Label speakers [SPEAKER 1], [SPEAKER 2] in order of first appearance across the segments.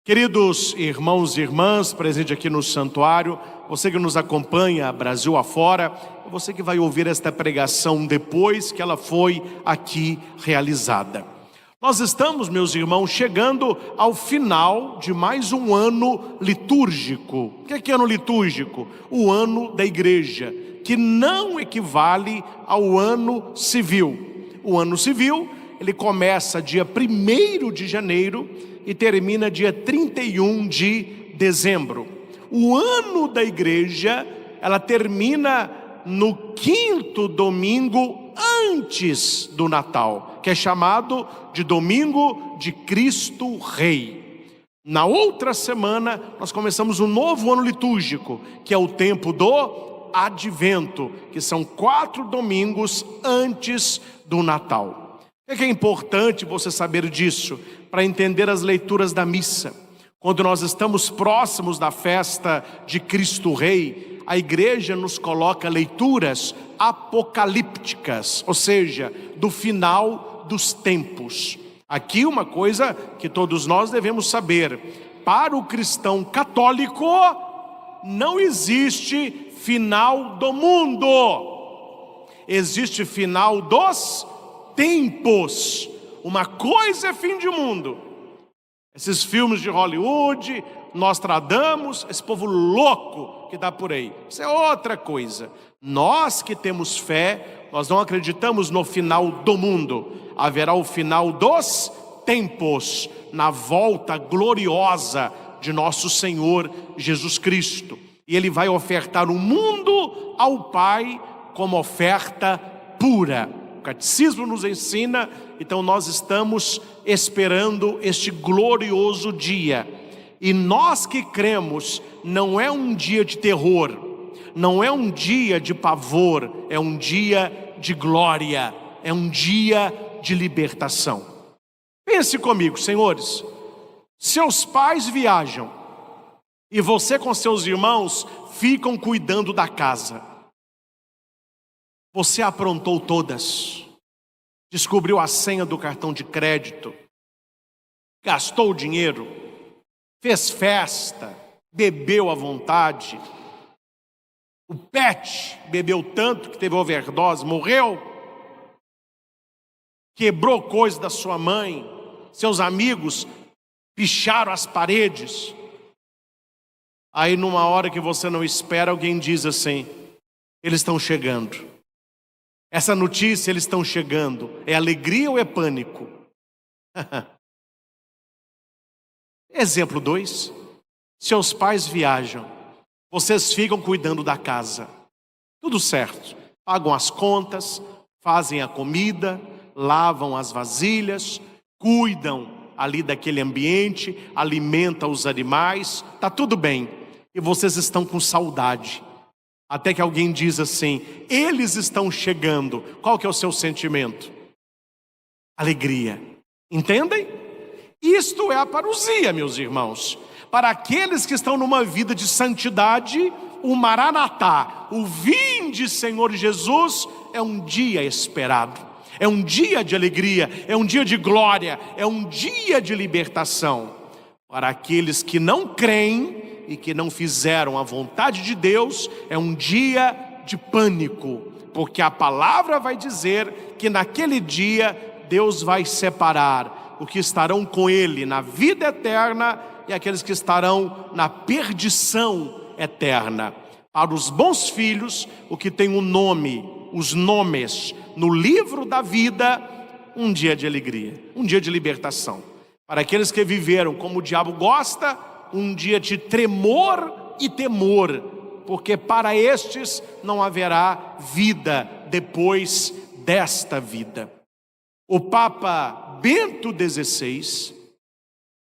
[SPEAKER 1] Queridos irmãos e irmãs, presente aqui no santuário, você que nos acompanha Brasil afora, você que vai ouvir esta pregação depois que ela foi aqui realizada. Nós estamos, meus irmãos, chegando ao final de mais um ano litúrgico. O que é ano litúrgico? O ano da igreja, que não equivale ao ano civil. O ano civil, ele começa dia 1º de janeiro e termina dia 31 de dezembro. O ano da igreja, ela termina no 5º domingo antes do Natal, que é chamado de Domingo de Cristo Rei. Na outra semana, nós começamos um novo ano litúrgico, que é o tempo do Advento, que são 4 domingos antes do Natal. O que é importante você saber disso? Para entender as leituras da missa. Quando nós estamos próximos da festa de Cristo Rei, a igreja nos coloca leituras apocalípticas, ou seja, do final dos tempos. Aqui uma coisa que todos nós devemos saber: para o cristão católico, não existe final do mundo, existe final dos tempos. Uma coisa é fim de mundo. Esses filmes de Hollywood, Nostradamus, esse povo louco que dá por aí, isso é outra coisa. Nós que temos fé, nós não acreditamos no final do mundo. Haverá o final dos tempos, na volta gloriosa de nosso Senhor Jesus Cristo. E Ele vai ofertar o mundo ao Pai como oferta pura. O catecismo nos ensina, então nós estamos esperando este glorioso dia. E nós que cremos, não é um dia de terror, não é um dia de pavor, é um dia de glória, é um dia de libertação. Pense comigo, senhores, seus pais viajam e você com seus irmãos ficam cuidando da casa. Você aprontou todas, descobriu a senha do cartão de crédito, gastou o dinheiro, fez festa, bebeu à vontade. O pet bebeu tanto que teve overdose, morreu. Quebrou coisa da sua mãe, seus amigos picharam as paredes. Aí numa hora que você não espera, alguém diz assim: eles estão chegando. Essa notícia, eles estão chegando. É alegria ou é pânico? Exemplo 2. Seus pais viajam, vocês ficam cuidando da casa. Tudo certo. Pagam as contas, fazem a comida, lavam as vasilhas, cuidam ali daquele ambiente, alimentam os animais. Tá tudo bem. E vocês estão com saudade. Até que alguém diz assim: eles estão chegando. Qual que é o seu sentimento? Alegria. Entendem? Isto é a parousia, meus irmãos. Para aqueles que estão numa vida de santidade, o Maranatá, o vinde Senhor Jesus, é um dia esperado. É um dia de alegria, é um dia de glória, é um dia de libertação. Para aqueles que não creem e que não fizeram a vontade de Deus, é um dia de pânico, porque a palavra vai dizer que naquele dia Deus vai separar os que estarão com Ele na vida eterna e aqueles que estarão na perdição eterna. Para os bons filhos, o que tem o nome, os nomes no livro da vida, um dia de alegria, um dia de libertação. Para aqueles que viveram como o diabo gosta, um dia de tremor e temor, porque para estes não haverá vida depois desta vida. O Papa Bento XVI,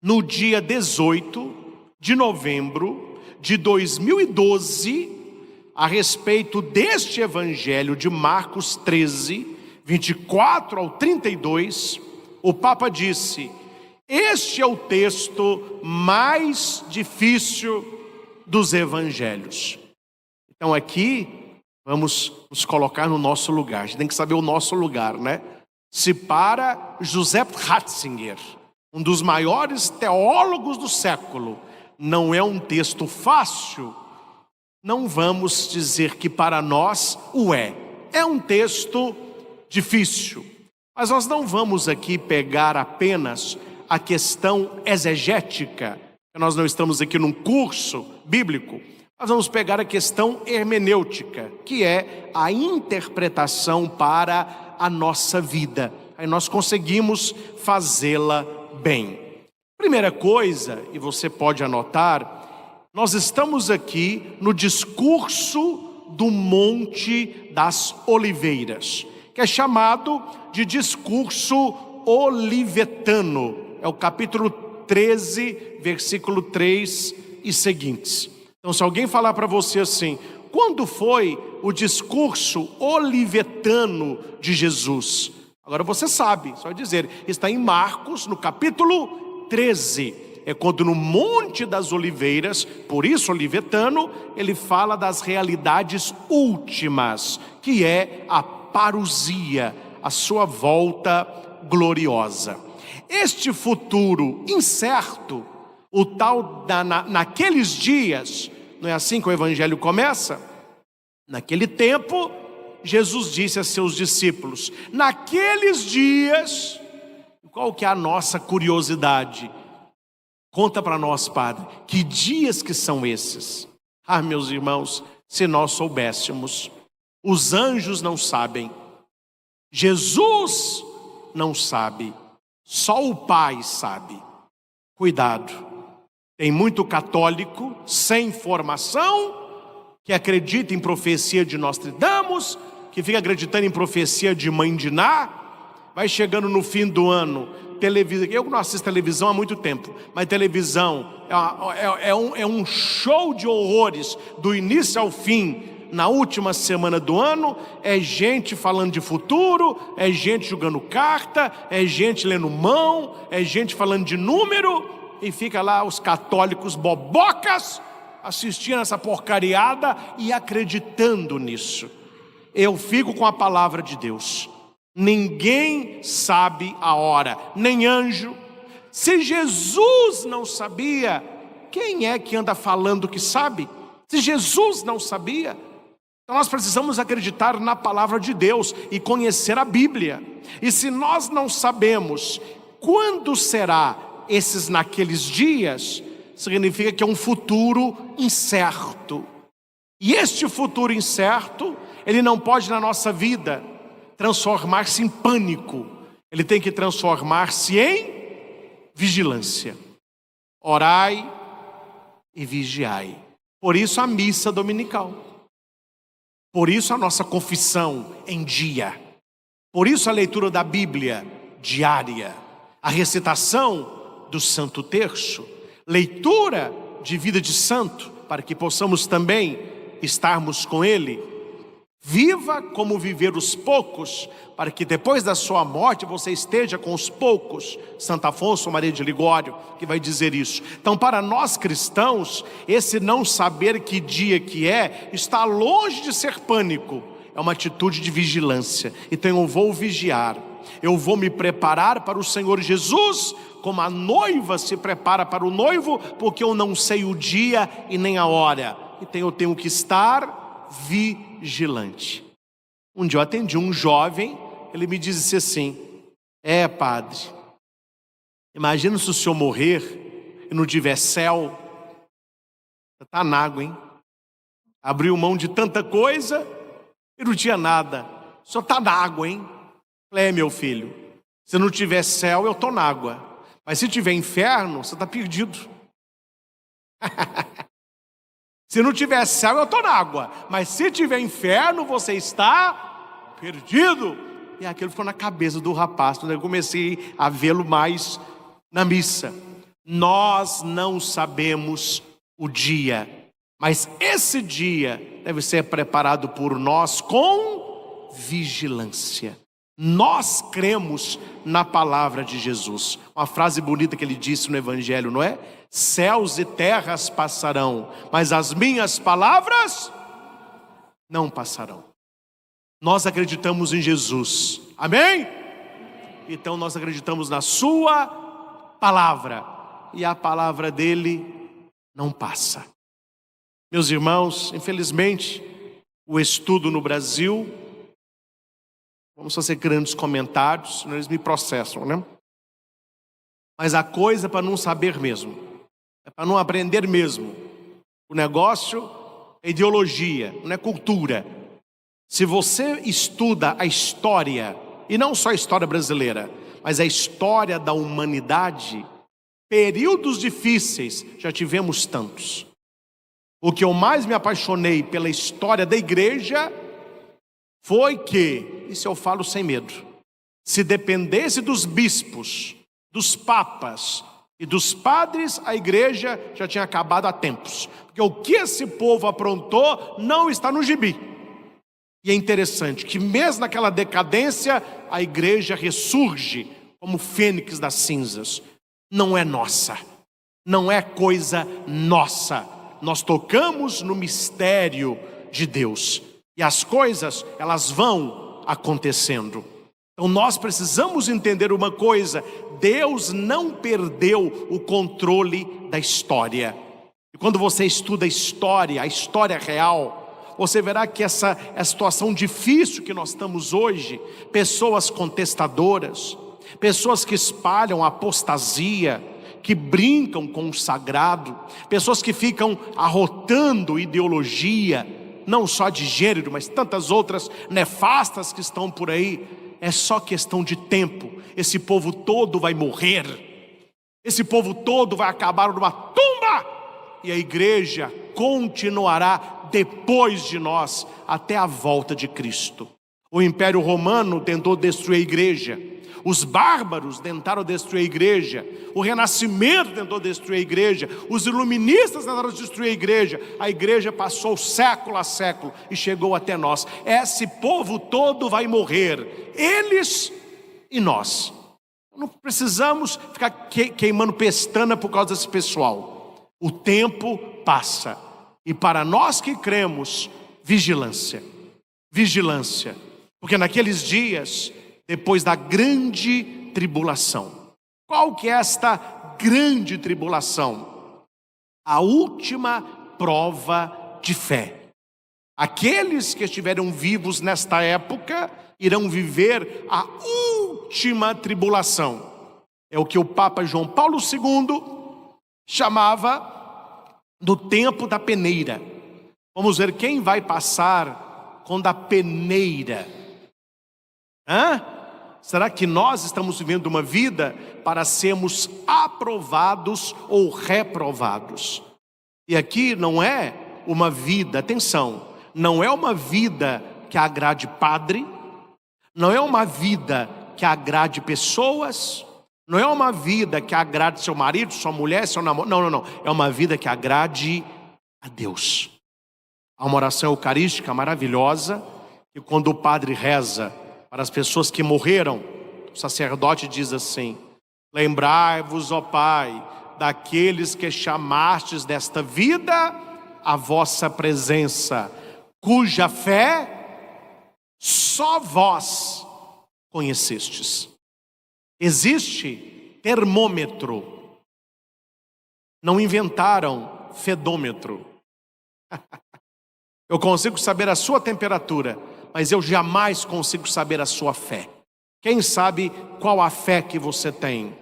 [SPEAKER 1] no dia 18 de novembro de 2012, a respeito deste evangelho de Marcos 13, 24 ao 32, o Papa disse: este é o texto mais difícil dos evangelhos. Então aqui, vamos nos colocar no nosso lugar. A gente tem que saber o nosso lugar, né? Se para Joseph Ratzinger, um dos maiores teólogos do século. Não é um texto fácil, não vamos dizer que para nós o é. É um texto difícil, mas nós não vamos aqui pegar apenas a questão exegética. Nós não estamos aqui num curso bíblico. Nós vamos pegar a questão hermenêutica, que é a interpretação para a nossa vida. Aí nós conseguimos fazê-la bem. Primeira coisa, e você pode anotar, nós estamos aqui no discurso do Monte das Oliveiras, que é chamado de discurso olivetano. É o capítulo 13, versículo 3 e seguintes. Então, se alguém falar para você assim, quando foi o discurso olivetano de Jesus? Agora você sabe, só dizer, está em Marcos, no capítulo 13. É quando no Monte das Oliveiras, por isso olivetano, ele fala das realidades últimas, que é a parousia, a sua volta gloriosa. Este futuro incerto, o tal naqueles dias, não é assim que o evangelho começa? Naquele tempo, Jesus disse a seus discípulos, naqueles dias, qual que é a nossa curiosidade? Conta para nós, Padre, que dias que são esses? Ah, meus irmãos, se nós soubéssemos, os anjos não sabem, Jesus não sabe, só o Pai sabe. Cuidado. Tem muito católico sem formação que acredita em profecia de Nostradamus, que fica acreditando em profecia de Mãe de Ná. Vai chegando no fim do ano, televisão. Eu não assisto televisão há muito tempo, mas televisão é um show de horrores do início ao fim. Na última semana do ano, é gente falando de futuro, é gente jogando carta, é gente lendo mão, é gente falando de número. E fica lá os católicos bobocas assistindo essa porcariada e acreditando nisso. Eu fico com a palavra de Deus. Ninguém sabe a hora, nem anjo. Se Jesus não sabia, quem é que anda falando que sabe? Se Jesus não sabia, então nós precisamos acreditar na palavra de Deus e conhecer a Bíblia. E se nós não sabemos quando será esses naqueles dias, significa que é um futuro incerto. E este futuro incerto, ele não pode na nossa vida transformar-se em pânico. Ele tem que transformar-se em vigilância. Orai e vigiai. Por isso a missa dominical. Por isso a nossa confissão em dia. Por isso a leitura da Bíblia diária. A recitação do Santo Terço, leitura de vida de santo, para que possamos também estarmos com ele. Viva como viver os poucos, para que depois da sua morte você esteja com os poucos. Santo Afonso Maria de Ligório, que vai dizer isso. Então, para nós cristãos, esse não saber que dia que é, está longe de ser pânico. É uma atitude de vigilância. Então eu vou vigiar, eu vou me preparar para o Senhor Jesus, como a noiva se prepara para o noivo, porque eu não sei o dia e nem a hora. Então eu tenho que estar vigilante. Um dia eu atendi um jovem, ele me disse assim, padre, imagina se o senhor morrer e não tiver céu, você está na água, hein? Abriu mão de tanta coisa e não tinha nada, o senhor está na água, hein? Falei, meu filho, se não tiver céu eu estou na água. Mas se tiver inferno, você está perdido. Se não tiver céu, eu estou na água. Mas se tiver inferno, você está perdido. E aquilo ficou na cabeça do rapaz. Então eu comecei a vê-lo mais na missa. Nós não sabemos o dia, mas esse dia deve ser preparado por nós com vigilância. Nós cremos na palavra de Jesus. Uma frase bonita que ele disse no Evangelho, não é? Céus e terras passarão, mas as minhas palavras não passarão. Nós acreditamos em Jesus, amém? Então nós acreditamos na sua palavra, e a palavra dele não passa. Meus irmãos, infelizmente, o estudo no Brasil, vamos fazer grandes comentários, senão eles me processam, né? Mas a coisa é para não saber mesmo, é para não aprender mesmo. O negócio é ideologia, não é cultura. Se você estuda a história, e não só a história brasileira, mas a história da humanidade, períodos difíceis já tivemos tantos. O que eu mais me apaixonei pela história da igreja foi que, isso eu falo sem medo, se dependesse dos bispos, dos papas e dos padres, a igreja já tinha acabado há tempos. Porque o que esse povo aprontou não está no gibi. E é interessante que mesmo naquela decadência, a igreja ressurge como fênix das cinzas. Não é nossa, não é coisa nossa. Nós tocamos no mistério de Deus. E as coisas, elas vão acontecendo. Então nós precisamos entender uma coisa: Deus não perdeu o controle da história. E quando você estuda a história real, você verá que essa é a situação difícil que nós estamos hoje. Pessoas contestadoras, pessoas que espalham apostasia, que brincam com o sagrado, pessoas que ficam arrotando ideologia, não só de gênero, mas tantas outras nefastas que estão por aí. É só questão de tempo, esse povo todo vai morrer, esse povo todo vai acabar numa tumba, e a igreja continuará depois de nós, até a volta de Cristo. O Império Romano tentou destruir a igreja, os bárbaros tentaram destruir a igreja, o Renascimento tentou destruir a igreja, os iluministas tentaram destruir a igreja passou século a século e chegou até nós. Esse povo todo vai morrer, eles e nós. Não precisamos ficar queimando pestana por causa desse pessoal. O tempo passa, e para nós que cremos, vigilância, vigilância, porque naqueles dias, depois da grande tribulação. Qual que é esta grande tribulação? A última prova de fé. Aqueles que estiveram vivos nesta época irão viver a última tribulação. É o que o Papa João Paulo II chamava do tempo da peneira. Vamos ver quem vai passar quando a peneira. Será que nós estamos vivendo uma vida para sermos aprovados ou reprovados? E aqui não é uma vida, atenção, não é uma vida que agrade padre, não é uma vida que agrade pessoas, não é uma vida que agrade seu marido, sua mulher, seu namorado, não, é uma vida que agrade a Deus. Há uma oração eucarística maravilhosa, e quando o padre reza para as pessoas que morreram, o sacerdote diz assim: lembrai-vos, ó Pai, daqueles que chamastes desta vida a vossa presença, cuja fé só vós conhecestes. Existe termômetro, não inventaram fedômetro. Eu consigo saber a sua temperatura, mas eu jamais consigo saber a sua fé. Quem sabe qual a fé que você tem?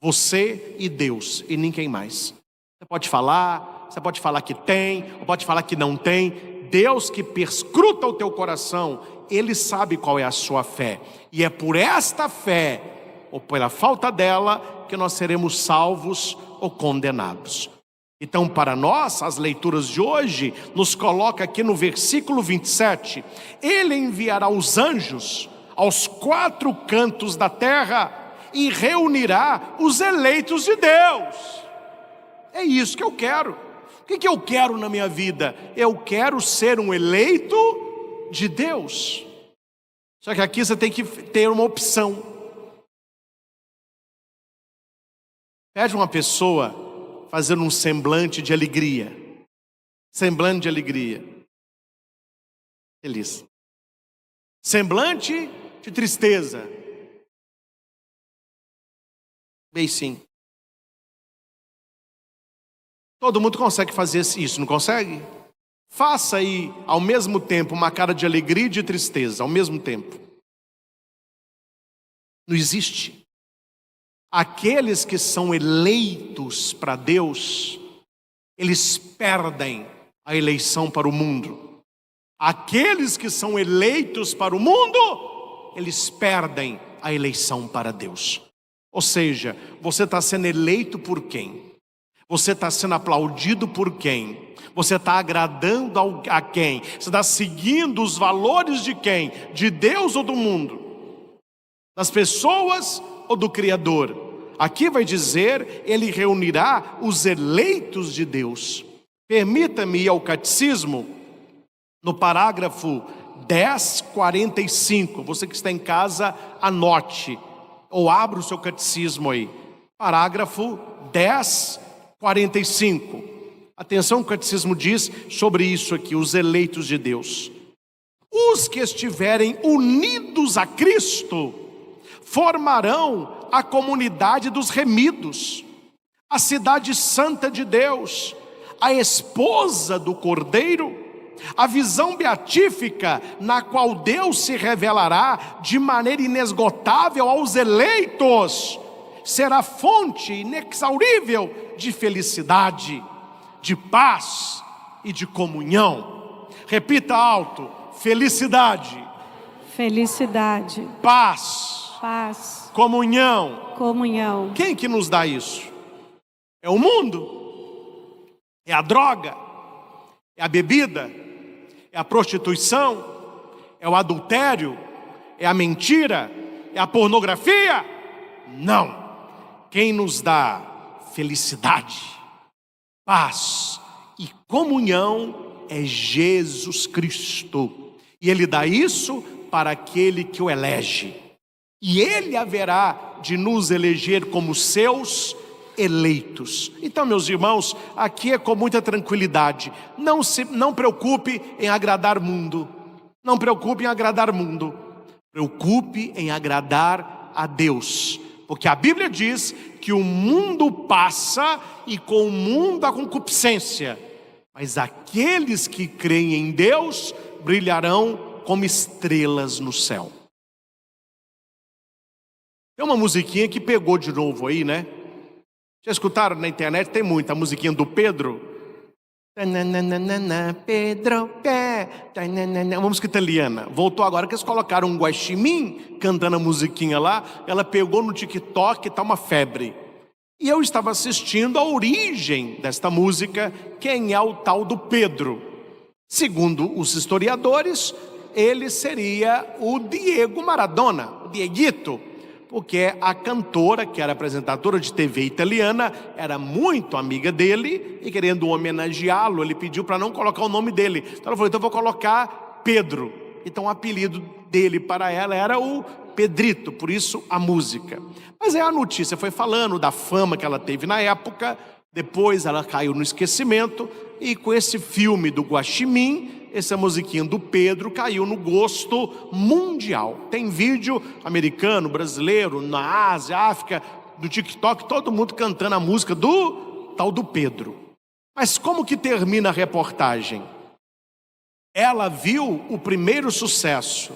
[SPEAKER 1] Você e Deus, e ninguém mais. Você pode falar que tem, ou pode falar que não tem. Deus que perscruta o teu coração, Ele sabe qual é a sua fé. E é por esta fé, ou pela falta dela, que nós seremos salvos ou condenados. Então, para nós, as leituras de hoje nos coloca aqui no versículo 27, Ele enviará os anjos aos 4 cantos da terra e reunirá os eleitos de Deus. É isso que eu quero. O que eu quero na minha vida? Eu quero ser um eleito de Deus. Só que aqui você tem que ter uma opção. Pede uma pessoa fazendo um semblante de alegria. Semblante de alegria. Feliz. Semblante de tristeza. Bem sim. Todo mundo consegue fazer isso, não consegue? Faça aí, ao mesmo tempo, uma cara de alegria e de tristeza, ao mesmo tempo. Não existe. Aqueles que são eleitos para Deus, eles perdem a eleição para o mundo. Aqueles que são eleitos para o mundo, eles perdem a eleição para Deus. Ou seja, você está sendo eleito por quem? Você está sendo aplaudido por quem? Você está agradando a quem? Você está seguindo os valores de quem? De Deus ou do mundo? Das pessoas ou do Criador? Aqui vai dizer, ele reunirá os eleitos de Deus. Permita-me ir ao catecismo, no parágrafo 10:45. Você que está em casa, anote, ou abra o seu catecismo aí. Parágrafo 10:45. Atenção, o catecismo diz sobre isso aqui, os eleitos de Deus. Os que estiverem unidos a Cristo formarão a comunidade dos remidos, a cidade santa de Deus, a esposa do Cordeiro, a visão beatífica na qual Deus se revelará de maneira inesgotável aos eleitos, será fonte inexaurível de felicidade, de paz e de comunhão. Repita alto: felicidade,
[SPEAKER 2] felicidade,
[SPEAKER 1] paz,
[SPEAKER 2] paz,
[SPEAKER 1] comunhão.
[SPEAKER 2] comunhão.
[SPEAKER 1] Quem que nos dá isso? É o mundo? É a droga? É a bebida? É a prostituição? É o adultério? É a mentira? É a pornografia? Não. Quem nos dá felicidade, paz e comunhão é Jesus Cristo. E Ele dá isso para aquele que o elege. E Ele haverá de nos eleger como seus eleitos. Então, meus irmãos, aqui é com muita tranquilidade. Não preocupe em agradar mundo. Não preocupe em agradar mundo. Preocupe em agradar a Deus. Porque a Bíblia diz que o mundo passa e com o mundo a concupiscência. Mas aqueles que creem em Deus brilharão como estrelas no céu. Tem uma musiquinha que pegou de novo aí, né? Já escutaram na internet? Tem muita, a musiquinha do Pedro. Pedro, uma música italiana. Voltou agora que eles colocaram um guaxinim cantando a musiquinha lá. Ela pegou no TikTok e está uma febre. E eu estava assistindo a origem desta música. Quem é o tal do Pedro? Segundo os historiadores, ele seria o Diego Maradona, o Dieguito, porque a cantora, que era apresentadora de TV italiana, era muito amiga dele, e querendo homenageá-lo, ele pediu para não colocar o nome dele. Então ela falou: então eu vou colocar Pedro. Então o apelido dele para ela era o Pedrito, por isso a música. Mas aí a notícia foi falando da fama que ela teve na época, depois ela caiu no esquecimento, e com esse filme do Guaxinim, essa musiquinha do Pedro caiu no gosto mundial. Tem vídeo americano, brasileiro, na Ásia, África, do TikTok, todo mundo cantando a música do tal do Pedro. Mas como que termina a reportagem? Ela viu o primeiro sucesso,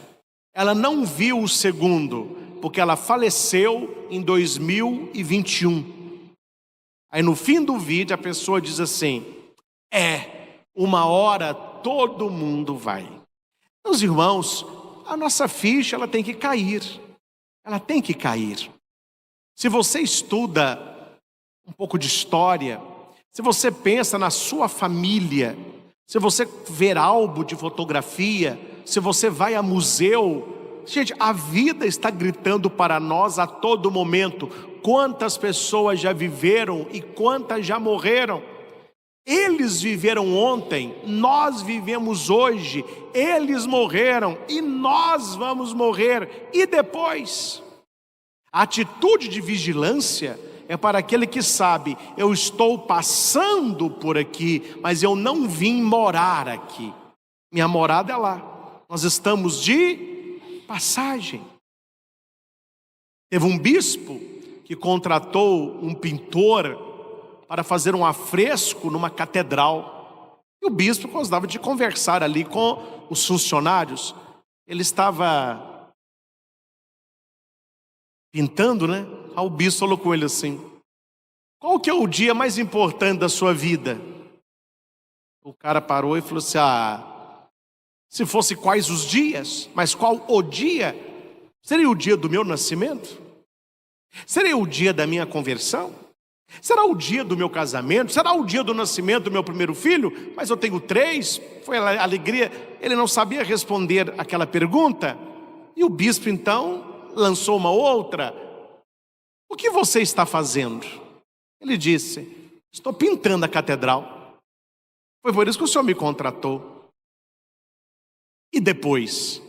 [SPEAKER 1] ela não viu o segundo, porque ela faleceu em 2021. Aí no fim do vídeo a pessoa diz assim: uma hora todo mundo vai. Meus irmãos, a nossa ficha ela tem que cair. Ela tem que cair. Se você estuda um pouco de história, se você pensa na sua família, se você ver álbum de fotografia, se você vai a museu, gente, a vida está gritando para nós a todo momento. Quantas pessoas já viveram e quantas já morreram? Eles viveram ontem, nós vivemos hoje, eles morreram e nós vamos morrer. E depois? A atitude de vigilância é para aquele que sabe: eu estou passando por aqui, mas eu não vim morar aqui. Minha morada é lá. Nós estamos de passagem. Teve um bispo que contratou um pintor para fazer um afresco numa catedral. E o bispo gostava de conversar ali com os funcionários. Ele estava pintando, né? Aí o bispo falou com ele assim: qual que é o dia mais importante da sua vida? O cara parou e falou assim: se fosse quais os dias, mas qual o dia? Seria o dia do meu nascimento? Seria o dia da minha conversão? Será o dia do meu casamento? Será o dia do nascimento do meu primeiro filho? Mas eu tenho 3, foi a alegria. Ele não sabia responder aquela pergunta. E o bispo então lançou uma outra: o que você está fazendo? Ele disse: estou pintando a catedral. Foi por isso que o senhor me contratou. E depois?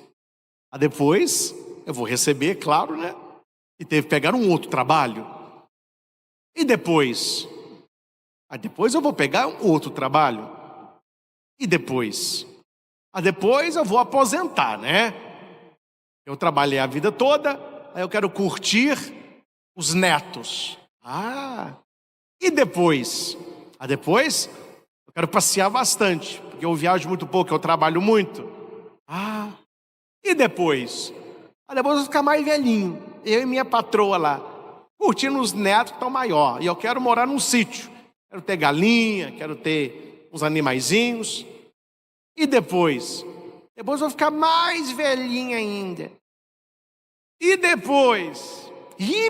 [SPEAKER 1] Depois eu vou receber, claro, né? E teve que pegar um outro trabalho. E depois? Depois eu vou pegar um outro trabalho. E depois? Depois eu vou aposentar, né? Eu trabalhei a vida toda, aí eu quero curtir os netos. E depois? Depois eu quero passear bastante, porque eu viajo muito pouco, eu trabalho muito. E depois? Depois eu vou ficar mais velhinho, eu e minha patroa lá, curtindo os netos que estão maior. E eu quero morar num sítio. Quero ter galinha, quero ter uns animaizinhos. E depois? Depois eu vou ficar mais velhinha ainda. E depois?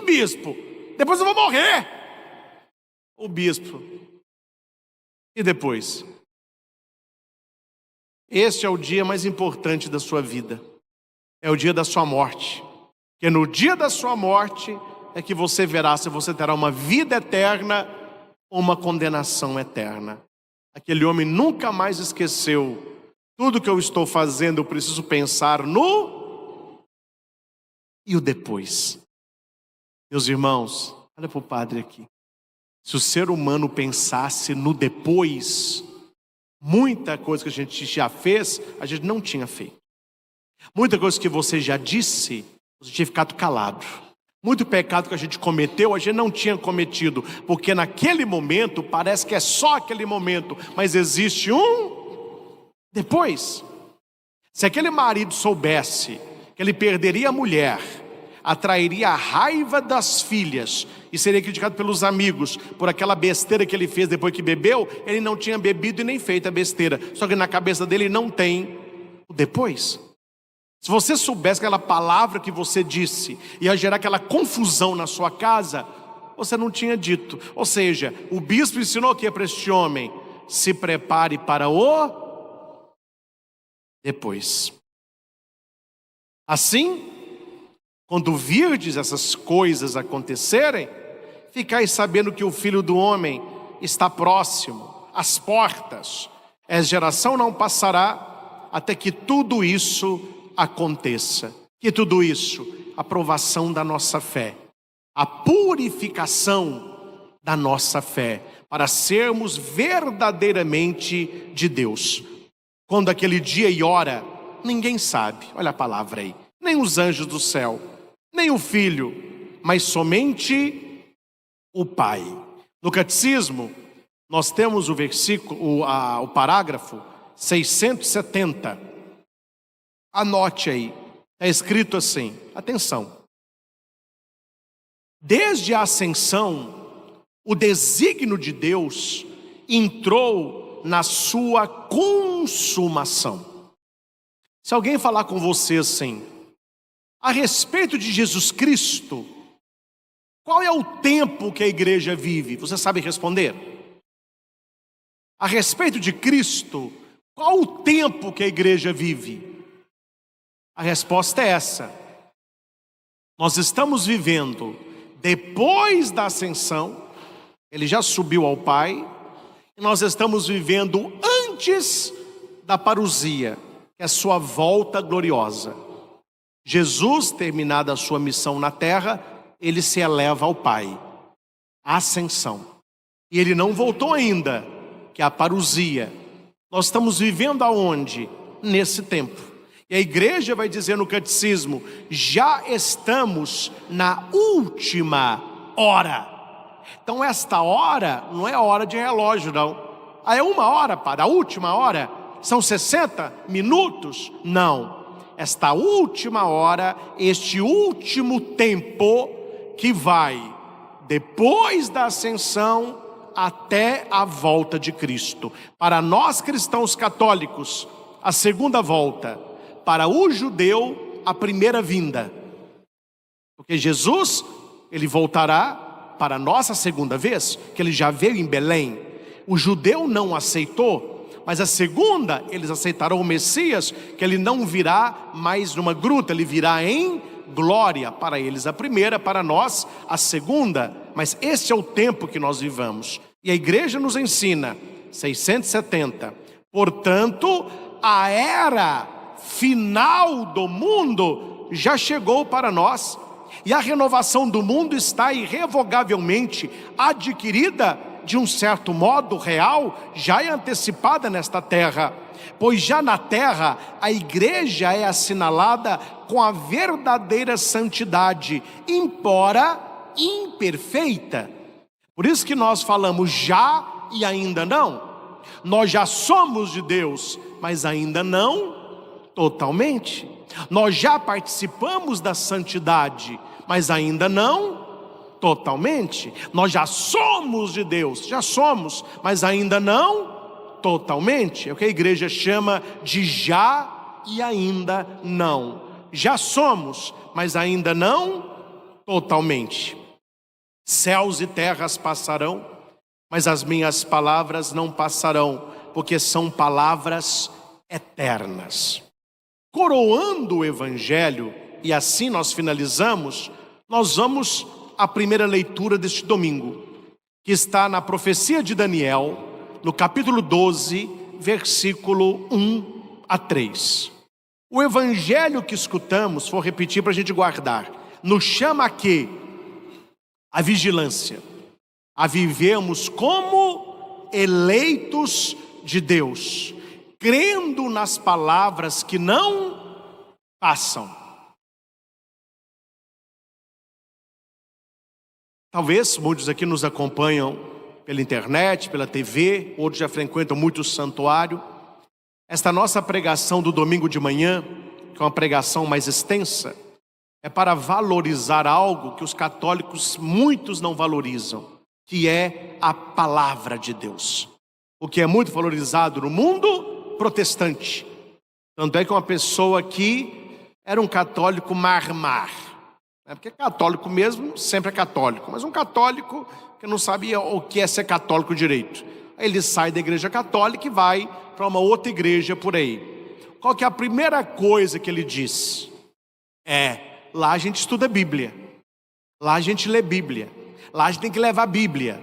[SPEAKER 1] Bispo, depois eu vou morrer. O bispo: e depois? Este é o dia mais importante da sua vida. É o dia da sua morte. Porque no dia da sua morte é que você verá se você terá uma vida eterna ou uma condenação eterna. Aquele homem nunca mais esqueceu: tudo que eu estou fazendo eu preciso pensar no... E o depois? Meus irmãos, olha para o padre aqui. Se o ser humano pensasse no depois, muita coisa que a gente já fez, a gente não tinha feito. Muita coisa que você já disse, você tinha ficado calado. Muito pecado que a gente cometeu, a gente não tinha cometido, porque naquele momento, parece que é só aquele momento, mas existe um depois. Se aquele marido soubesse que ele perderia a mulher, atrairia a raiva das filhas e seria criticado pelos amigos por aquela besteira que ele fez depois que bebeu, ele não tinha bebido e nem feito a besteira. Só que na cabeça dele não tem o depois. Se você soubesse aquela palavra que você disse ia gerar aquela confusão na sua casa, você não tinha dito. Ou seja, o bispo ensinou o que para este homem? Se prepare para o depois. Assim, quando virdes essas coisas acontecerem, ficais sabendo que o Filho do Homem está próximo, às portas. Essa geração não passará até que tudo isso aconteça. Que tudo isso? A provação da nossa fé, a purificação da nossa fé, para sermos verdadeiramente de Deus. Quando aquele dia e hora, ninguém sabe, olha a palavra aí, nem os anjos do céu, nem o Filho, mas somente o Pai. No catecismo, nós temos o versículo, o parágrafo 670. Anote aí, está escrito assim, atenção: desde a ascensão, o desígnio de Deus entrou na sua consumação. Se alguém falar com você assim, a respeito de Jesus Cristo, qual é o tempo que a igreja vive? Você sabe responder? A respeito de Cristo, qual o tempo que a igreja vive? A resposta é essa: nós estamos vivendo depois da ascensão, ele já subiu ao Pai, e nós estamos vivendo antes da parousia, que é a sua volta gloriosa. Jesus, terminada a sua missão na terra, ele se eleva ao Pai, a ascensão. E ele não voltou ainda, que é a parousia. Nós estamos vivendo aonde? Nesse tempo. E a igreja vai dizer no catecismo: já estamos na última hora. Então esta hora não é hora de relógio, não. É 1 hora, padre, a última hora. São 60 minutos? Não. Esta última hora, este último tempo que vai depois da ascensão até a volta de Cristo. Para nós cristãos católicos, a segunda volta. Para o judeu, a primeira vinda. Porque Jesus, ele voltará para a nossa segunda vez, que ele já veio em Belém. O judeu não aceitou, mas a segunda, eles aceitarão o Messias, que ele não virá mais numa gruta, ele virá em glória. Para eles a primeira, para nós a segunda. Mas esse é o tempo que nós vivamos. E a igreja nos ensina, 670, portanto, a era final do mundo já chegou para nós. E a renovação do mundo está irrevogavelmente adquirida, de um certo modo real, já é antecipada nesta terra. Pois já na terra, a igreja é assinalada com a verdadeira santidade, embora imperfeita. Por isso que nós falamos já e ainda não. Nós já somos de Deus, mas ainda não totalmente. Nós já participamos da santidade, mas ainda não totalmente. Nós já somos de Deus, já somos, mas ainda não totalmente. É o que a igreja chama de já e ainda não. Já somos, mas ainda não totalmente. Céus e terras passarão, mas as minhas palavras não passarão, porque são palavras eternas. Coroando o Evangelho, e assim nós finalizamos, nós vamos à primeira leitura deste domingo, que está na profecia de Daniel, no capítulo 12, versículo 1 a 3. O Evangelho que escutamos, vou repetir para a gente guardar, nos chama a quê? A vigilância, a vivermos como eleitos de Deus, crendo nas palavras que não passam. Talvez muitos aqui nos acompanham pela internet, pela TV, outros já frequentam muito o santuário. Esta nossa pregação do domingo de manhã, que é uma pregação mais extensa, é para valorizar algo que os católicos muitos não valorizam, que é a palavra de Deus. O que é muito valorizado no mundo protestante. Tanto é que uma pessoa aqui era um católico marmar. Porque católico mesmo sempre é católico, mas um católico que não sabia o que é ser católico direito. Aí ele sai da igreja católica e vai para uma outra igreja por aí. Qual que é a primeira coisa que ele diz? Lá a gente estuda Bíblia, lá a gente lê Bíblia, lá a gente tem que levar a Bíblia.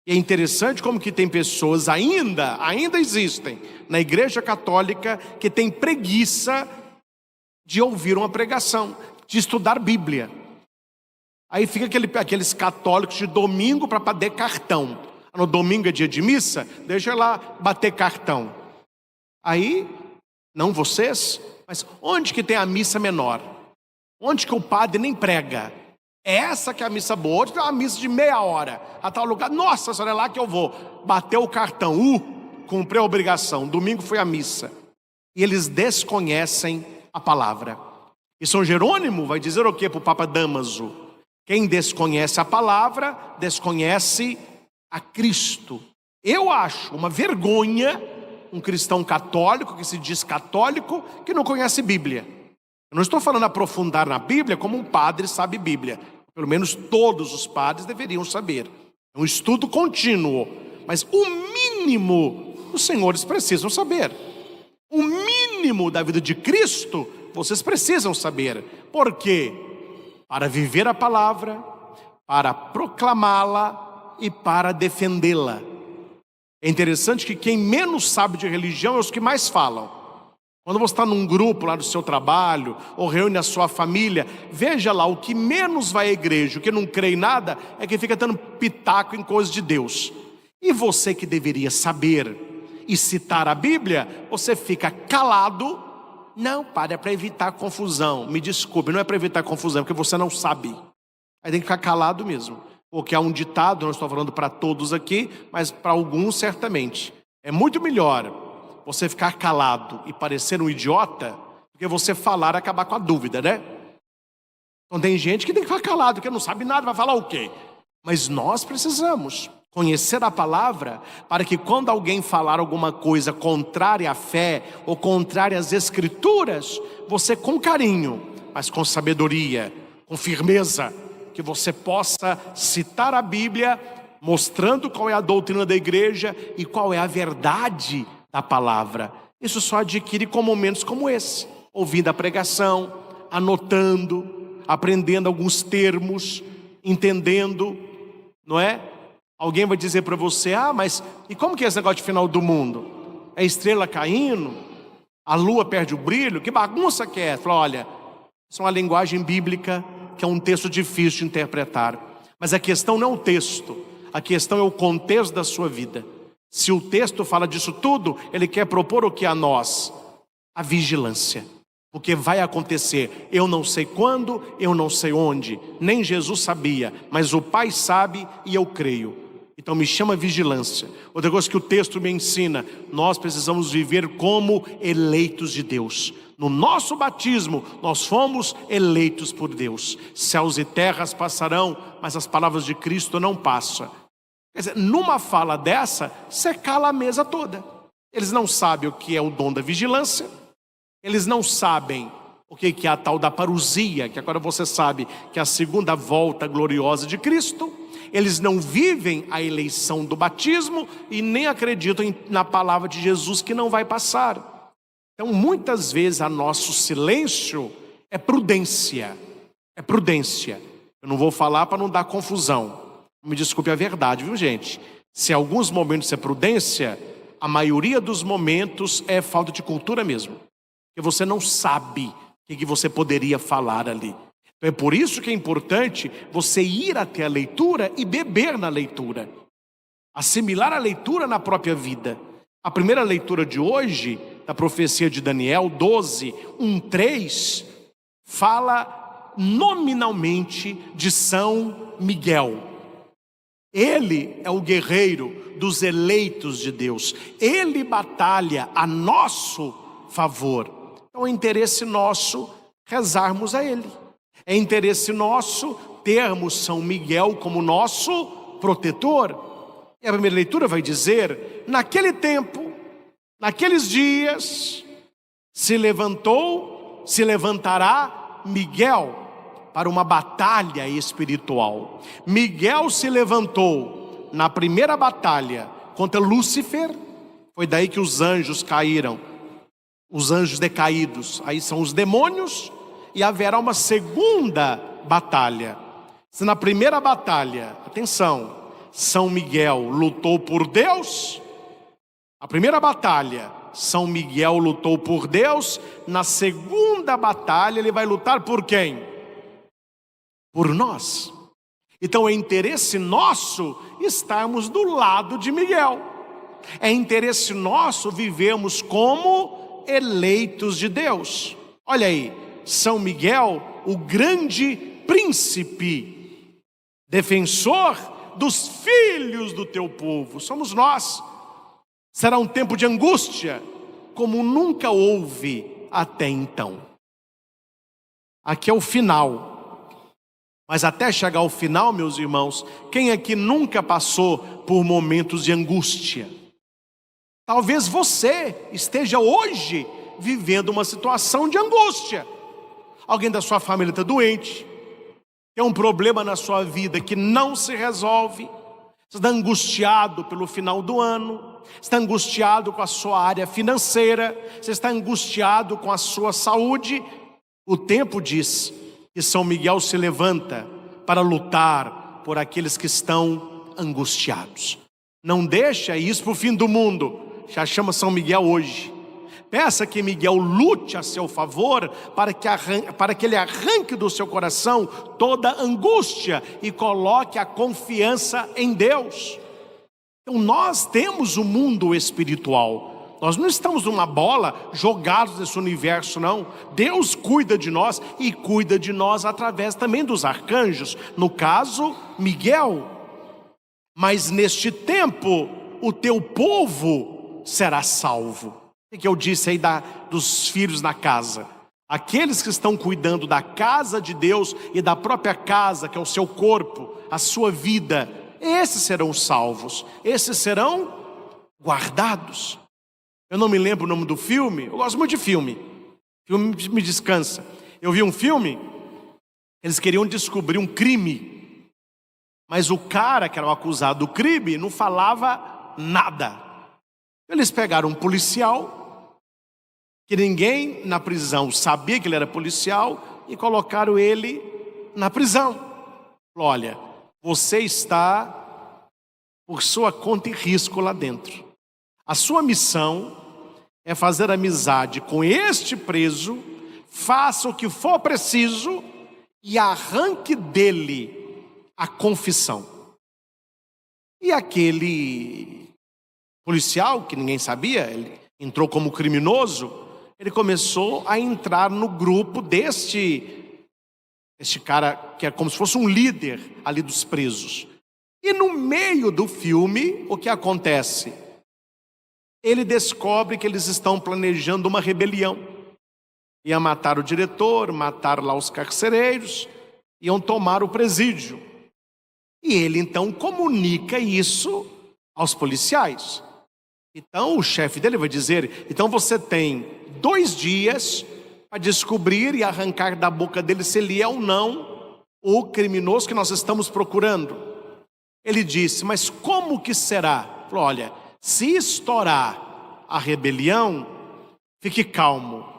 [SPEAKER 1] E é interessante como que tem pessoas ainda existem na igreja católica que tem preguiça de ouvir uma pregação, de estudar Bíblia. Aí fica aqueles católicos de domingo para bater cartão. No domingo é dia de missa, deixa lá bater cartão. Aí, não vocês, mas onde que tem a missa menor? Onde que o padre nem prega? Essa que é a missa boa, onde que é uma missa de meia hora, a tal lugar, nossa senhora, é lá que eu vou. Bateu o cartão, cumpri a obrigação, domingo foi a missa. E eles desconhecem a palavra. E São Jerônimo vai dizer o que para o Papa Damaso? Quem desconhece a palavra, desconhece a Cristo. Eu acho uma vergonha um cristão católico, que se diz católico, que não conhece Bíblia. Eu não estou falando aprofundar na Bíblia como um padre sabe Bíblia. Pelo menos todos os padres deveriam saber. É um estudo contínuo. Mas o mínimo os senhores precisam saber. O mínimo da vida de Cristo vocês precisam saber. Por quê? Para viver a palavra, para proclamá-la e para defendê-la. É interessante que quem menos sabe de religião é os que mais falam. Quando você está num grupo lá do seu trabalho, ou reúne a sua família, veja lá, o que menos vai à igreja, o que não crê em nada, é quem fica dando pitaco em coisas de Deus. E você que deveria saber e citar a Bíblia, você fica calado. Não, padre, é para evitar confusão. Me desculpe, não é para evitar confusão, é porque você não sabe. Aí tem que ficar calado mesmo. porque há um ditado, não estou falando para todos aqui, mas para alguns certamente. É muito melhor você ficar calado e parecer um idiota, do que você falar e acabar com a dúvida, né? Então tem gente que tem que ficar calado, que não sabe nada, vai falar o quê? Mas nós precisamos conhecer a palavra, para que quando alguém falar alguma coisa contrária à fé, ou contrária às escrituras, você com carinho, mas com sabedoria, com firmeza, que você possa citar a Bíblia, mostrando qual é a doutrina da igreja e qual é a verdade da palavra. Isso só adquire com momentos como esse, ouvindo a pregação, anotando, aprendendo alguns termos, entendendo, não é? Alguém vai dizer para você, mas e como que é esse negócio de final do mundo? É estrela caindo? A lua perde o brilho? Que bagunça que é? Fala, olha, isso é uma linguagem bíblica, que é um texto difícil de interpretar. Mas a questão não é o texto, a questão é o contexto da sua vida. Se o texto fala disso tudo, ele quer propor o que a nós? A vigilância. Porque vai acontecer, eu não sei quando, eu não sei onde, nem Jesus sabia, mas o Pai sabe e eu creio. Então me chama vigilância. Outra coisa que o texto me ensina, nós precisamos viver como eleitos de Deus. No nosso batismo, nós fomos eleitos por Deus. Céus e terras passarão, mas as palavras de Cristo não passam. Quer dizer, numa fala dessa, você cala a mesa toda. Eles não sabem o que é o dom da vigilância. Eles não sabem o que é a tal da parousia, que agora você sabe que é a segunda volta gloriosa de Cristo. Eles não vivem a eleição do batismo e nem acreditam na palavra de Jesus que não vai passar. Então muitas vezes a nosso silêncio é prudência. É prudência. Eu não vou falar para não dar confusão. Me desculpe a verdade, viu gente? Se em alguns momentos é prudência, a maioria dos momentos é falta de cultura mesmo. Porque você não sabe o que você poderia falar ali. Então é por isso que é importante você ir até a leitura e beber na leitura. Assimilar a leitura na própria vida. A primeira leitura de hoje, da profecia de Daniel 12, 1-3, fala nominalmente de São Miguel. Ele é o guerreiro dos eleitos de Deus. Ele batalha a nosso favor. Então é interesse nosso rezarmos a ele. É interesse nosso termos São Miguel como nosso protetor. E a primeira leitura vai dizer, naquele tempo, naqueles dias, se levantará Miguel para uma batalha espiritual. Miguel se levantou na primeira batalha contra Lúcifer. Foi daí que os anjos caíram, os anjos decaídos, aí são os demônios. E haverá uma segunda batalha. Se na primeira batalha, atenção, São Miguel lutou por Deus, a primeira batalha, São Miguel lutou por Deus. Na segunda batalha ele vai lutar por quem? Por nós. Então é interesse nosso estarmos do lado de Miguel. É interesse nosso vivermos como eleitos de Deus. Olha aí, São Miguel, o grande príncipe, defensor dos filhos do teu povo, somos nós. Será um tempo de angústia, como nunca houve até então. Aqui é o final. Mas até chegar ao final, meus irmãos, quem aqui nunca passou por momentos de angústia? Talvez você esteja hoje vivendo uma situação de angústia. Alguém da sua família está doente, tem um problema na sua vida que não se resolve. Você está angustiado pelo final do ano, está angustiado com a sua área financeira, você está angustiado com a sua saúde. O tempo diz que São Miguel se levanta para lutar por aqueles que estão angustiados. Não deixa isso para o fim do mundo. Já chama São Miguel hoje. Peça que Miguel lute a seu favor para que ele arranque do seu coração toda angústia e coloque a confiança em Deus. Então nós temos o mundo espiritual. Nós não estamos numa bola jogados nesse universo, não. Deus cuida de nós e cuida de nós através também dos arcanjos. No caso, Miguel. mas neste tempo o teu povo será salvo. O que eu disse aí dos filhos na casa? Aqueles que estão cuidando da casa de Deus e da própria casa, que é o seu corpo, a sua vida, esses serão salvos, esses serão guardados. Eu não me lembro o nome do filme, eu gosto muito de filme me descansa. Eu vi um filme, eles queriam descobrir um crime, mas o cara que era o acusado do crime não falava nada. Eles pegaram um policial, que ninguém na prisão sabia que ele era policial, e colocaram ele na prisão. Olha, você está por sua conta e risco lá dentro. A sua missão é fazer amizade com este preso, faça o que for preciso e arranque dele a confissão. E aquele policial, que ninguém sabia, ele entrou como criminoso, ele começou a entrar no grupo deste cara, que é como se fosse um líder ali dos presos. E no meio do filme, o que acontece? Ele descobre que eles estão planejando uma rebelião. Iam matar o diretor, matar lá os carcereiros, iam tomar o presídio. E ele então comunica isso aos policiais. Então o chefe dele vai dizer: então você tem 2 dias para descobrir e arrancar da boca dele se ele é ou não o criminoso que nós estamos procurando. Ele disse: mas como que será? Falou: olha, se estourar a rebelião, fique calmo.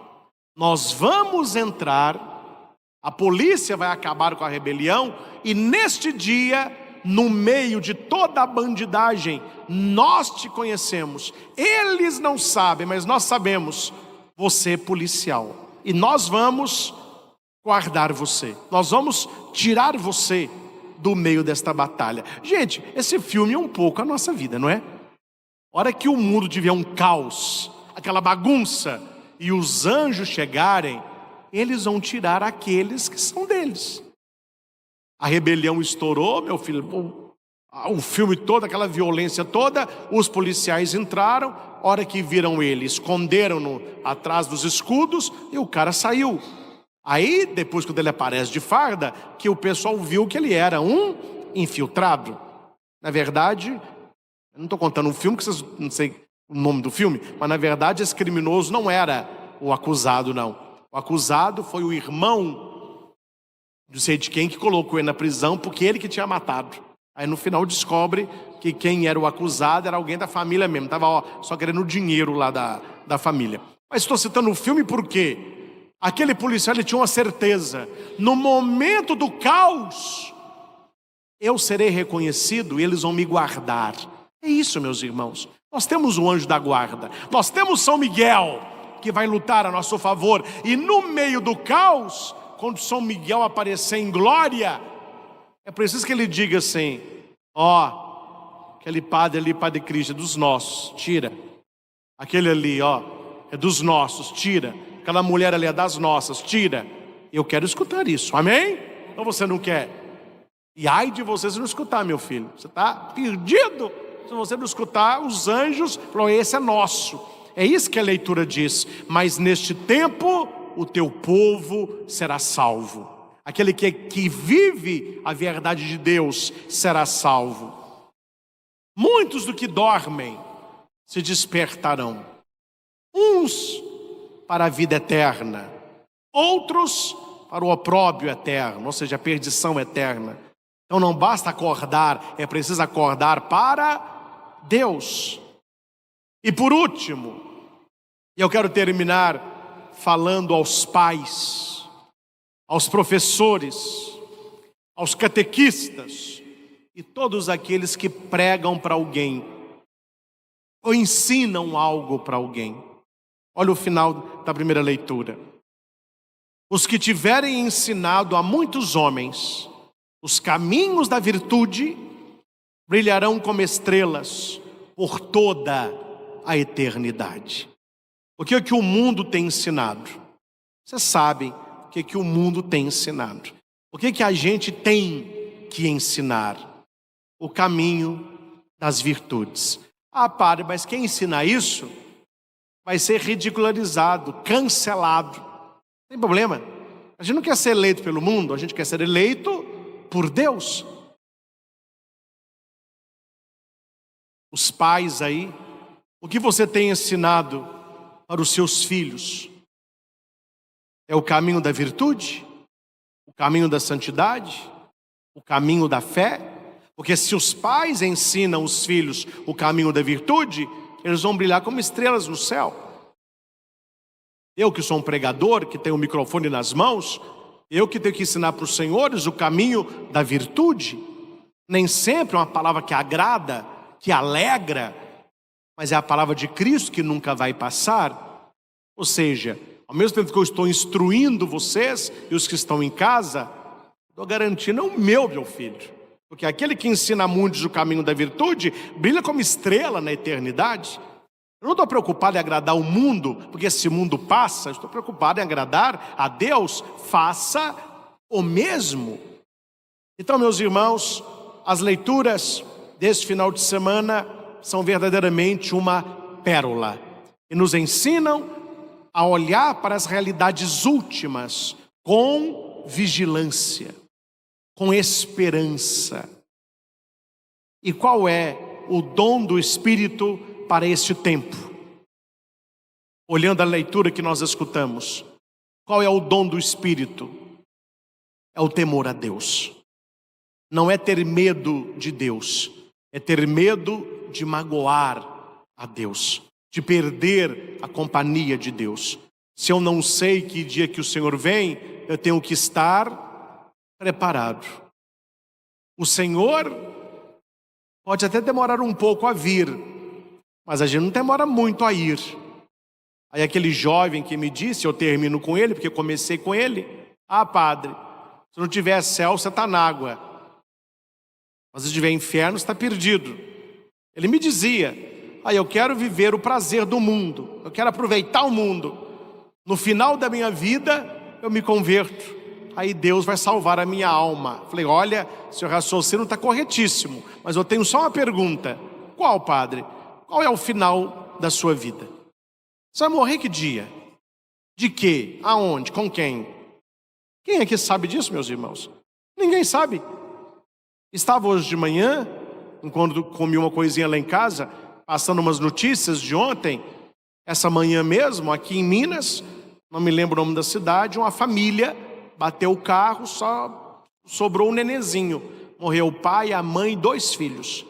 [SPEAKER 1] Nós vamos entrar, a polícia vai acabar com a rebelião, e neste dia, no meio de toda a bandidagem, nós te conhecemos. Eles não sabem, mas nós sabemos. Você é policial. E nós vamos guardar você. Nós vamos tirar você do meio desta batalha. Gente, esse filme é um pouco a nossa vida, não é? A hora que o mundo tiver um caos, aquela bagunça, e os anjos chegarem, eles vão tirar aqueles que são deles. A rebelião estourou, meu filho, o filme todo, aquela violência toda, os policiais entraram, a hora que viram ele, esconderam-no atrás dos escudos, e o cara saiu. Aí, depois que ele aparece de farda, que o pessoal viu que ele era um infiltrado. Na verdade, eu não estou contando um filme, que vocês não sei o nome do filme, mas na verdade esse criminoso não era o acusado, não. O acusado foi o irmão, não sei de quem, que colocou ele na prisão, porque ele que tinha matado. Aí no final descobre que quem era o acusado era alguém da família mesmo, estava só querendo o dinheiro lá da família. Mas estou citando o filme porque aquele policial, ele tinha uma certeza: no momento do caos, eu serei reconhecido e eles vão me guardar. É isso, meus irmãos. Nós temos o anjo da guarda, nós temos São Miguel, que vai lutar a nosso favor. E no meio do caos, quando São Miguel aparecer em glória, é preciso que ele diga assim: aquele padre ali, Padre Cristo, é dos nossos, tira. Aquele ali, é dos nossos, tira. Aquela mulher ali é das nossas, tira. Eu quero escutar isso, amém? Ou você não quer? E ai de você se não escutar, meu filho, você está perdido. Se você não escutar, os anjos falam: esse é nosso. É isso que a leitura diz: mas neste tempo o teu povo será salvo. Aquele que vive a verdade de Deus será salvo. Muitos do que dormem se despertarão, uns para a vida eterna, outros para o opróbrio eterno, ou seja, a perdição eterna. Então não basta acordar, é preciso acordar para Deus. E por último, eu quero terminar falando aos pais, aos professores, aos catequistas e todos aqueles que pregam para alguém ou ensinam algo para alguém. Olha o final da primeira leitura: os que tiverem ensinado a muitos homens os caminhos da virtude brilharão como estrelas por toda a eternidade. O que é que o mundo tem ensinado? Vocês sabem o que é que o mundo tem ensinado. O que é que a gente tem que ensinar? o caminho das virtudes. Ah, padre, mas quem ensina isso vai ser ridicularizado, cancelado. Não tem problema. A gente não quer ser eleito pelo mundo, a gente quer ser eleito por Deus. Os pais aí, o que você tem ensinado para os seus filhos? É o caminho da virtude? O caminho da santidade? O caminho da fé? Porque se os pais ensinam os filhos o caminho da virtude, eles vão brilhar como estrelas no céu. Eu que sou um pregador, que tenho o microfone nas mãos, eu que tenho que ensinar para os senhores o caminho da virtude. Nem sempre é uma palavra que agrada, que alegra, mas é a palavra de Cristo que nunca vai passar. Ou seja, ao mesmo tempo que eu estou instruindo vocês e os que estão em casa, estou garantindo o meu filho. Porque aquele que ensina a muitos o caminho da virtude, brilha como estrela na eternidade. Eu não estou preocupado em agradar o mundo, porque esse mundo passa. Eu estou preocupado em agradar a Deus. Faça o mesmo. Então, meus irmãos, as leituras deste final de semana são verdadeiramente uma pérola. E nos ensinam a olhar para as realidades últimas com vigilância, com esperança. E qual é o dom do Espírito para este tempo? Olhando a leitura que nós escutamos, qual é o dom do Espírito? É o temor a Deus. Não é ter medo de Deus, é ter medo de magoar a Deus, de perder a companhia de Deus. Se eu não sei que dia que o Senhor vem, eu tenho que estar preparado. O Senhor pode até demorar um pouco a vir, mas a gente não demora muito a ir. Aí aquele jovem que me disse, eu termino com ele, porque comecei com ele. Ah, padre, se não tiver céu, você está na água. Mas se tiver inferno, você está perdido. Ele me dizia, eu quero viver o prazer do mundo, eu quero aproveitar o mundo. No final da minha vida, eu me converto. Aí Deus vai salvar a minha alma. Falei, olha, seu raciocínio está corretíssimo, mas eu tenho só uma pergunta. Qual, padre? Qual é o final da sua vida? Você vai morrer que dia? De quê? Aonde? Com quem? Quem é que sabe disso, meus irmãos? Ninguém sabe. Estava hoje de manhã, enquanto comi uma coisinha lá em casa, passando umas notícias de ontem, essa manhã mesmo, aqui em Minas, não me lembro o nome da cidade, uma família bateu o carro, só sobrou um nenenzinho. Morreu o pai, a mãe e 2 filhos.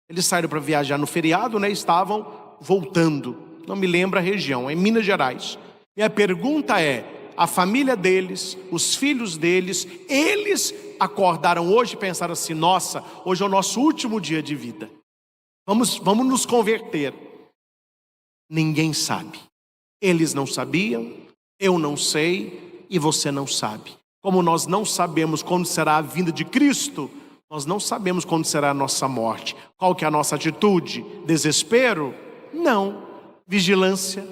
[SPEAKER 1] Eles saíram para viajar no feriado, estavam voltando. Não me lembro a região, é em Minas Gerais. E a pergunta é, a família deles, os filhos deles, eles acordaram hoje e pensaram assim, nossa, hoje é o nosso último dia de vida. Vamos nos converter. Ninguém sabe. Eles não sabiam, eu não sei e você não sabe. Como nós não sabemos quando será a vinda de Cristo, nós não sabemos quando será a nossa morte. Qual que é a nossa atitude? Desespero? Não. Vigilância,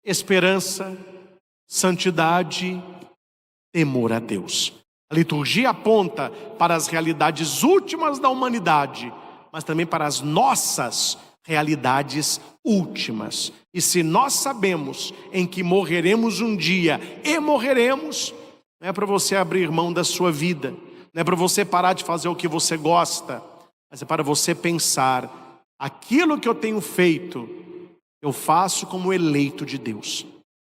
[SPEAKER 1] esperança, santidade, temor a Deus. A liturgia aponta para as realidades últimas da humanidade, mas também para as nossas realidades últimas. E se nós sabemos em que morreremos um dia e morreremos, não é para você abrir mão da sua vida, não é para você parar de fazer o que você gosta, mas é para você pensar, aquilo que eu tenho feito, eu faço como eleito de Deus.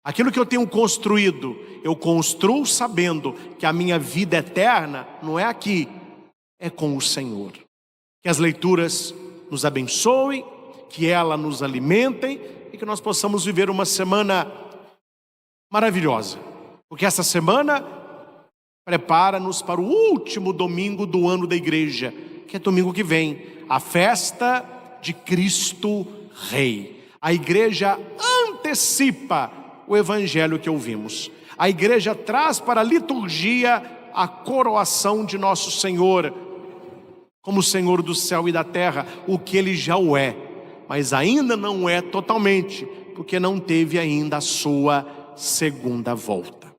[SPEAKER 1] Aquilo que eu tenho construído, eu construo sabendo que a minha vida eterna não é aqui, é com o Senhor. Que as leituras nos abençoem, que elas nos alimentem e que nós possamos viver uma semana maravilhosa. Porque essa semana prepara-nos para o último domingo do ano da igreja, que é domingo que vem, a festa de Cristo Rei. A igreja antecipa o evangelho que ouvimos. A igreja traz para a liturgia a coroação de nosso Senhor, como Senhor do céu e da terra, o que Ele já o é, mas ainda não é totalmente, porque não teve ainda a sua segunda volta.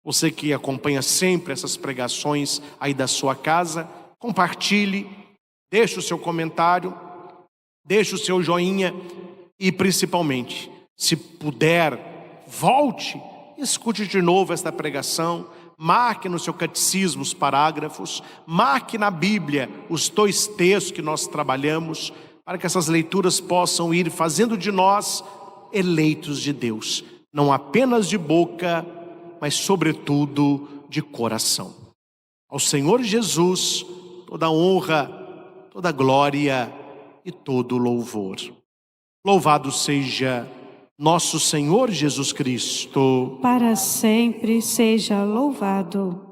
[SPEAKER 1] Você que acompanha sempre essas pregações aí da sua casa, compartilhe, Deixe o seu comentário, deixe o seu joinha e, principalmente, se puder, volte, escute de novo esta pregação, marque no seu catecismo os parágrafos, marque na Bíblia os 2 textos que nós trabalhamos, para que essas leituras possam ir fazendo de nós eleitos de Deus, não apenas de boca, mas sobretudo de coração. Ao Senhor Jesus, toda honra, toda glória e todo louvor. Louvado seja nosso Senhor Jesus Cristo.
[SPEAKER 2] Para sempre seja louvado.